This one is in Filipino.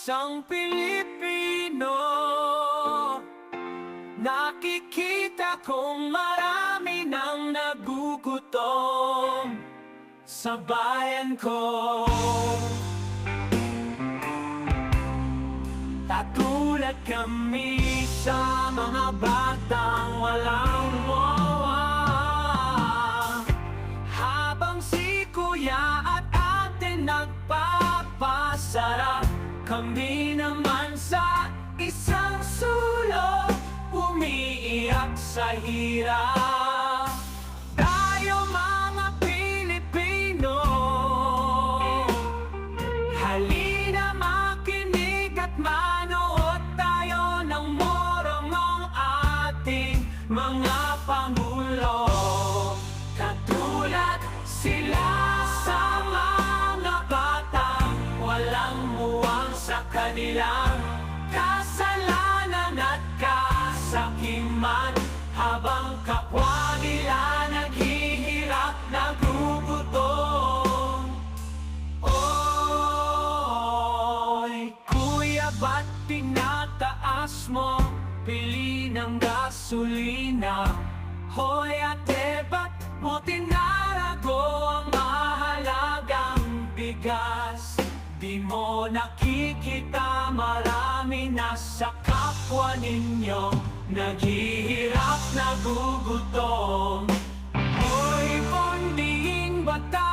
isang Pilipino. Nakikita kong marami nang nagugutom sa bayan ko. Katulad kami sa mga batang walang wawa. Habang si kuya at ate nagpapasarap, kami naman sa isang sulok umiiyak sa hirap. Tayo mga Pilipino, halina makinig at manood tayo ng morongong ating mga pangulo. Katulad sila sa mga batang walang muwang sa kanilang kasalanan at kasakiman, habang kapwa nila naghihirap, nagugutom. Oy, kuya, ba't tinataas mo bili ng gasolina? Hoy ate, ba't mo tinarago ang mahalagang bigas? Di mo nakikita marami na sa kapwa ninyo naghihirap, nagugutom. Hoy, konting bata